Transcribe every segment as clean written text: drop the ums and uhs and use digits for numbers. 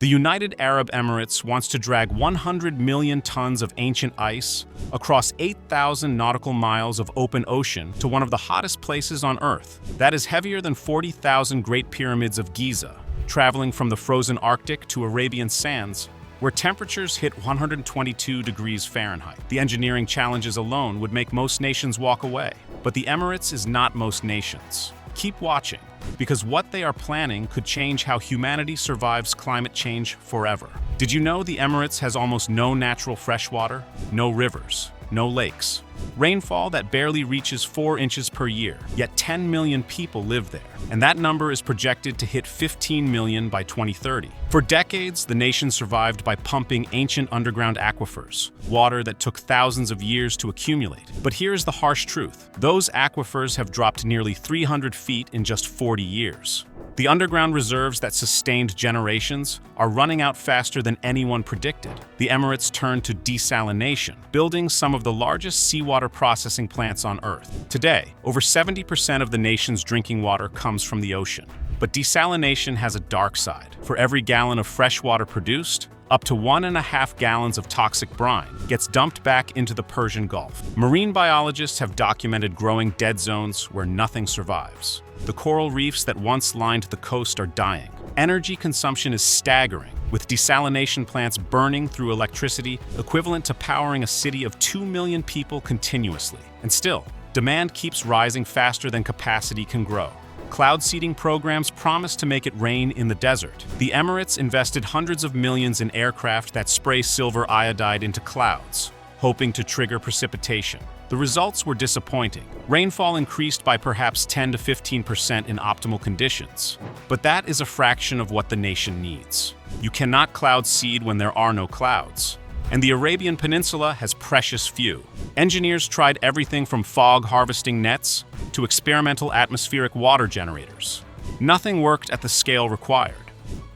The United Arab Emirates wants to drag 100 million tons of ancient ice across 8,000 nautical miles of open ocean to one of the hottest places on Earth. That is heavier than 40,000 Great Pyramids of Giza, traveling from the frozen Arctic to Arabian sands, where temperatures hit 122 degrees Fahrenheit. The engineering challenges alone would make most nations walk away. But the Emirates is not most nations. Keep watching, because what they are planning could change how humanity survives climate change forever. Did you know the Emirates has almost no natural freshwater, no rivers, no lakes? Rainfall that barely reaches 4 inches per year, yet 10 million people live there, and that number is projected to hit 15 million by 2030. For decades, the nation survived by pumping ancient underground aquifers, water that took thousands of years to accumulate. But here's the harsh truth. Those aquifers have dropped nearly 300 feet in just 40 years. The underground reserves that sustained generations are running out faster than anyone predicted. The Emirates turned to desalination, building some of the largest seawater processing plants on Earth. Today, over 70% of the nation's drinking water comes from the ocean. But desalination has a dark side. For every gallon of fresh water produced, up to 1.5 gallons of toxic brine gets dumped back into the Persian Gulf. Marine biologists have documented growing dead zones where nothing survives. The coral reefs that once lined the coast are dying. Energy consumption is staggering, with desalination plants burning through electricity equivalent to powering a city of 2 million people continuously. And still, demand keeps rising faster than capacity can grow. Cloud seeding programs promise to make it rain in the desert. The Emirates invested hundreds of millions in aircraft that spray silver iodide into clouds, hoping to trigger precipitation. The results were disappointing. Rainfall increased by perhaps 10 to 15% in optimal conditions. But that is a fraction of what the nation needs. You cannot cloud seed when there are no clouds. And the Arabian Peninsula has precious few. Engineers tried everything from fog harvesting nets to experimental atmospheric water generators. Nothing worked at the scale required.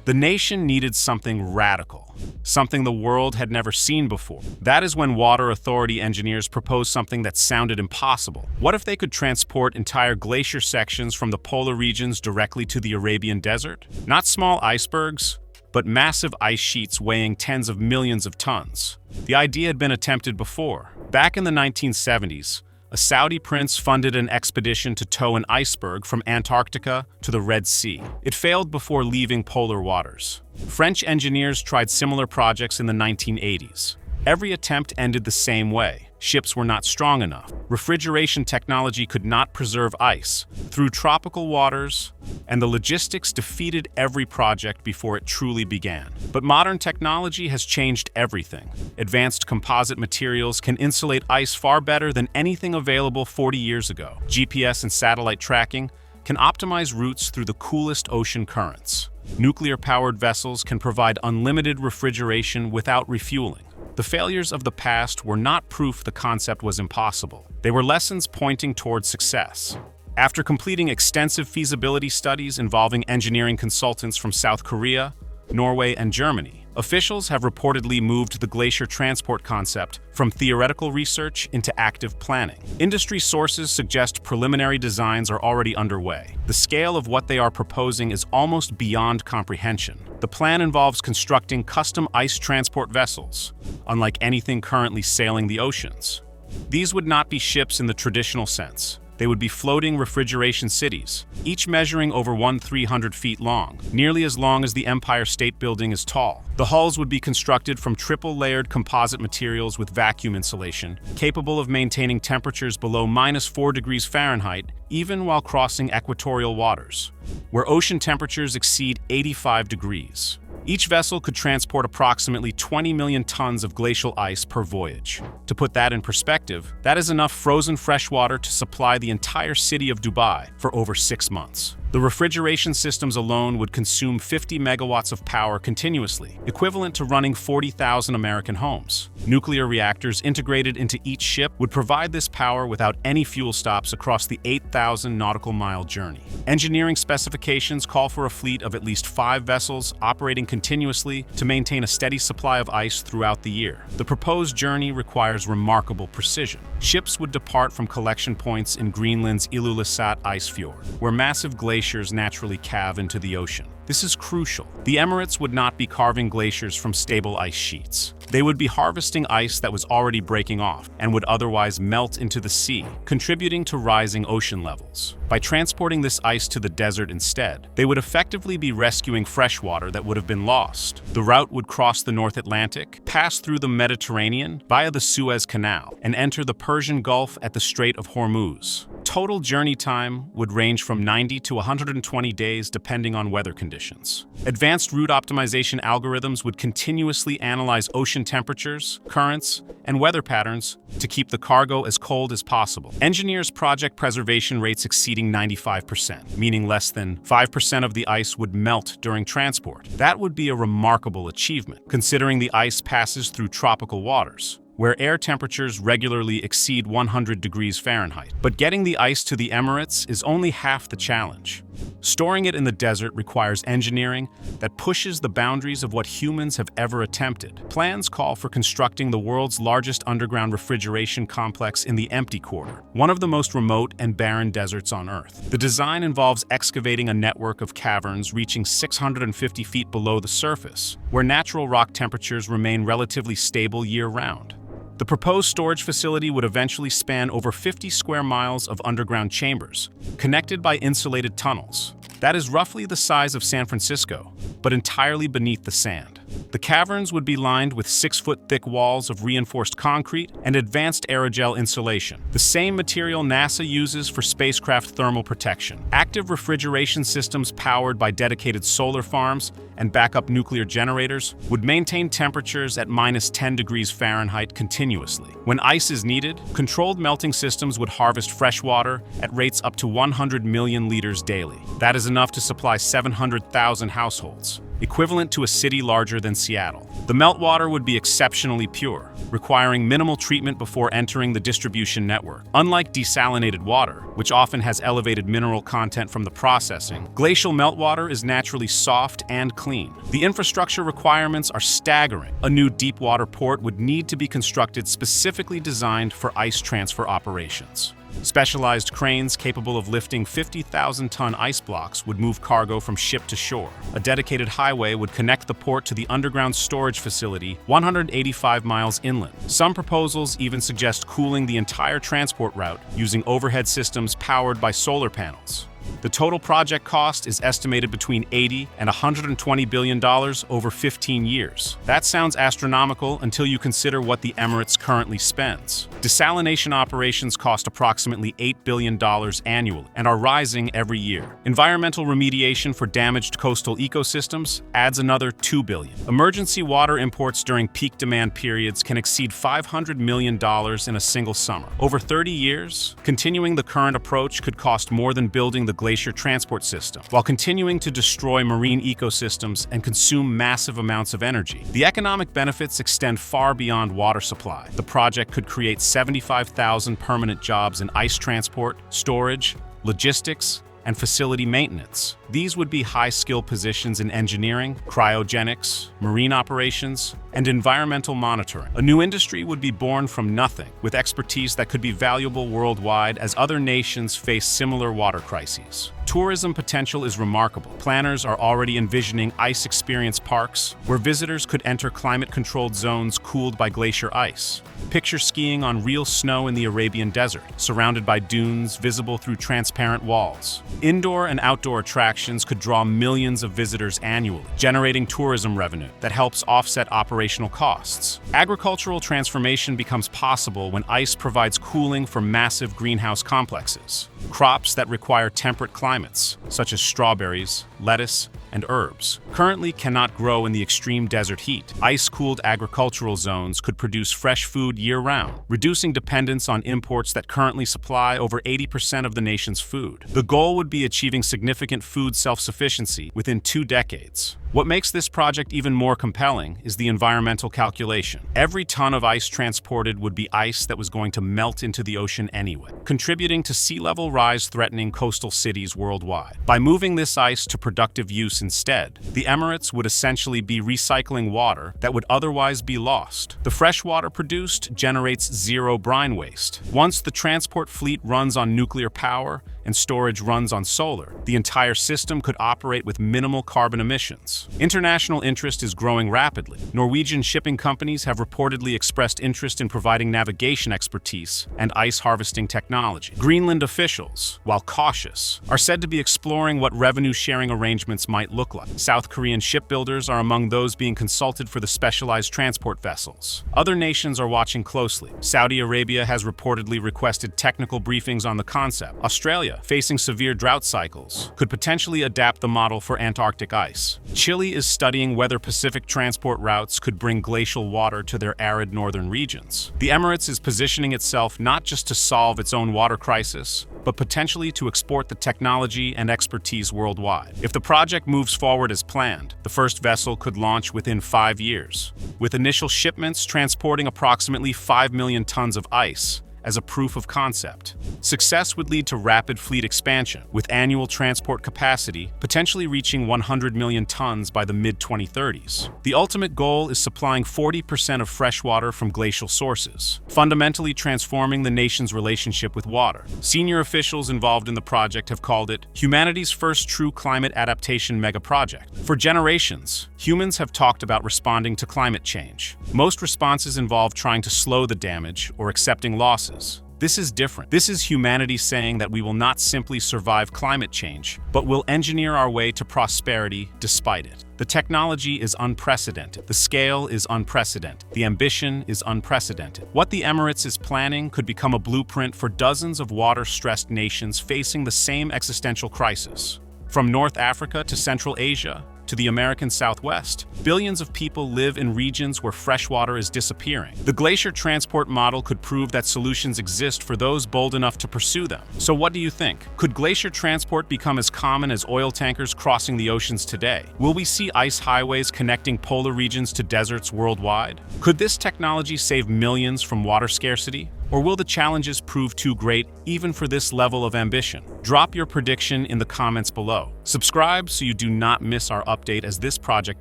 The nation needed something radical, something the world had never seen before. That is when water authority engineers proposed something that sounded impossible. What if they could transport entire glacier sections from the polar regions directly to the Arabian desert? Not small icebergs, but massive ice sheets weighing tens of millions of tons. The idea had been attempted before. Back in the 1970s, a Saudi prince funded an expedition to tow an iceberg from Antarctica to the Red Sea. It failed before leaving polar waters. French engineers tried similar projects in the 1980s. Every attempt ended the same way. Ships were not strong enough. Refrigeration technology could not preserve ice through tropical waters, and the logistics defeated every project before it truly began. But modern technology has changed everything. Advanced composite materials can insulate ice far better than anything available 40 years ago. GPS and satellite tracking can optimize routes through the coolest ocean currents. Nuclear-powered vessels can provide unlimited refrigeration without refueling. The failures of the past were not proof the concept was impossible. They were lessons pointing toward success. After completing extensive feasibility studies involving engineering consultants from South Korea, Norway, and Germany, officials have reportedly moved the glacier transport concept from theoretical research into active planning. Industry sources suggest preliminary designs are already underway. The scale of what they are proposing is almost beyond comprehension. The plan involves constructing custom ice transport vessels, unlike anything currently sailing the oceans. These would not be ships in the traditional sense. They would be floating refrigeration cities, each measuring over 300 feet long, nearly as long as the Empire State Building is tall. The hulls would be constructed from triple-layered composite materials with vacuum insulation, capable of maintaining temperatures below -4 degrees Fahrenheit, even while crossing equatorial waters, where ocean temperatures exceed 85 degrees. Each vessel could transport approximately 20 million tons of glacial ice per voyage. To put that in perspective, that is enough frozen fresh water to supply the entire city of Dubai for over 6 months. The refrigeration systems alone would consume 50 megawatts of power continuously, equivalent to running 40,000 American homes. Nuclear reactors integrated into each ship would provide this power without any fuel stops across the 8,000 nautical mile journey. Engineering specifications call for a fleet of at least 5 vessels operating continuously to maintain a steady supply of ice throughout the year. The proposed journey requires remarkable precision. Ships would depart from collection points in Greenland's Ilulissat ice fjord, where massive glaciers glaciers naturally calve into the ocean. This is crucial. The Emirates would not be carving glaciers from stable ice sheets. They would be harvesting ice that was already breaking off and would otherwise melt into the sea, contributing to rising ocean levels. By transporting this ice to the desert instead, they would effectively be rescuing freshwater that would have been lost. The route would cross the North Atlantic, pass through the Mediterranean via the Suez Canal, and enter the Persian Gulf at the Strait of Hormuz. Total journey time would range from 90 to 120 days depending on weather conditions. Advanced route optimization algorithms would continuously analyze ocean temperatures, currents, and weather patterns to keep the cargo as cold as possible. Engineers project preservation rates exceeding 95%, meaning less than 5% of the ice would melt during transport. That would be a remarkable achievement, considering the ice passes through tropical waters, where air temperatures regularly exceed 100 degrees Fahrenheit. But getting the ice to the Emirates is only half the challenge. Storing it in the desert requires engineering that pushes the boundaries of what humans have ever attempted. Plans call for constructing the world's largest underground refrigeration complex in the Empty Quarter, one of the most remote and barren deserts on Earth. The design involves excavating a network of caverns reaching 650 feet below the surface, where natural rock temperatures remain relatively stable year-round. The proposed storage facility would eventually span over 50 square miles of underground chambers, connected by insulated tunnels. That is roughly the size of San Francisco, but entirely beneath the sand. The caverns would be lined with 6-foot-thick walls of reinforced concrete and advanced aerogel insulation, the same material NASA uses for spacecraft thermal protection. Active refrigeration systems powered by dedicated solar farms and backup nuclear generators would maintain temperatures at -10 degrees Fahrenheit continuously. When ice is needed, controlled melting systems would harvest fresh water at rates up to 100 million liters daily. That is enough to supply 700,000 households, equivalent to a city larger than Seattle. The meltwater would be exceptionally pure, requiring minimal treatment before entering the distribution network. Unlike desalinated water, which often has elevated mineral content from the processing, glacial meltwater is naturally soft and clean. The infrastructure requirements are staggering. A new deep-water port would need to be constructed specifically designed for ice transfer operations. Specialized cranes capable of lifting 50,000-ton ice blocks would move cargo from ship to shore. A dedicated highway would connect the port to the underground storage facility 185 miles inland. Some proposals even suggest cooling the entire transport route using overhead systems powered by solar panels. The total project cost is estimated between $80 and $120 billion over 15 years. That sounds astronomical until you consider what the Emirates currently spends. Desalination operations cost approximately $8 billion annually and are rising every year. Environmental remediation for damaged coastal ecosystems adds another $2 billion. Emergency water imports during peak demand periods can exceed $500 million in a single summer. Over 30 years, continuing the current approach could cost more than building the glacier transport system, while continuing to destroy marine ecosystems and consume massive amounts of energy. The economic benefits extend far beyond water supply. The project could create 75,000 permanent jobs in ice transport, storage, logistics, and facility maintenance. These would be high-skill positions in engineering, cryogenics, marine operations, and environmental monitoring. A new industry would be born from nothing, with expertise that could be valuable worldwide as other nations face similar water crises. Tourism potential is remarkable. Planners are already envisioning ice experience parks, where visitors could enter climate-controlled zones cooled by glacier ice. Picture skiing on real snow in the Arabian desert, surrounded by dunes visible through transparent walls. Indoor and outdoor attractions could draw millions of visitors annually, generating tourism revenue that helps offset operational costs. Agricultural transformation becomes possible when ice provides cooling for massive greenhouse complexes. Crops that require temperate climates, such as strawberries, lettuce, and herbs, currently cannot grow in the extreme desert heat. Ice-cooled agricultural zones could produce fresh food year-round, reducing dependence on imports that currently supply over 80% of the nation's food. The goal would be achieving significant food self-sufficiency within 2 decades. What makes this project even more compelling is the environmental calculation. Every ton of ice transported would be ice that was going to melt into the ocean anyway, contributing to sea level rise threatening coastal cities worldwide. By moving this ice to productive use instead, the Emirates would essentially be recycling water that would otherwise be lost. The fresh water produced generates zero brine waste. Once the transport fleet runs on nuclear power, and storage runs on solar, the entire system could operate with minimal carbon emissions. International interest is growing rapidly. Norwegian shipping companies have reportedly expressed interest in providing navigation expertise and ice harvesting technology. Greenland officials, while cautious, are said to be exploring what revenue-sharing arrangements might look like. South Korean shipbuilders are among those being consulted for the specialized transport vessels. Other nations are watching closely. Saudi Arabia has reportedly requested technical briefings on the concept. Australia, facing severe drought cycles, could potentially adapt the model for Antarctic ice. Chile is studying whether Pacific transport routes could bring glacial water to their arid northern regions. The Emirates is positioning itself not just to solve its own water crisis, but potentially to export the technology and expertise worldwide. If the project moves forward as planned, the first vessel could launch within 5 years, with initial shipments transporting approximately 5 million tons of ice as a proof of concept. Success would lead to rapid fleet expansion, with annual transport capacity potentially reaching 100 million tons by the mid-2030s. The ultimate goal is supplying 40% of fresh water from glacial sources, fundamentally transforming the nation's relationship with water. Senior officials involved in the project have called it humanity's first true climate adaptation megaproject. For generations, humans have talked about responding to climate change. Most responses involve trying to slow the damage or accepting losses. This is different. This is humanity saying that we will not simply survive climate change, but will engineer our way to prosperity despite it. The technology is unprecedented. The scale is unprecedented. The ambition is unprecedented. What the Emirates is planning could become a blueprint for dozens of water-stressed nations facing the same existential crisis. From North Africa to Central Asia, to the American Southwest, billions of people live in regions where freshwater is disappearing. The glacier transport model could prove that solutions exist for those bold enough to pursue them. So what do you think? Could glacier transport become as common as oil tankers crossing the oceans today? Will we see ice highways connecting polar regions to deserts worldwide? Could this technology save millions from water scarcity? Or will the challenges prove too great even for this level of ambition? Drop your prediction in the comments below. Subscribe so you do not miss our update as this project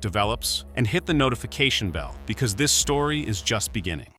develops, and hit the notification bell because this story is just beginning.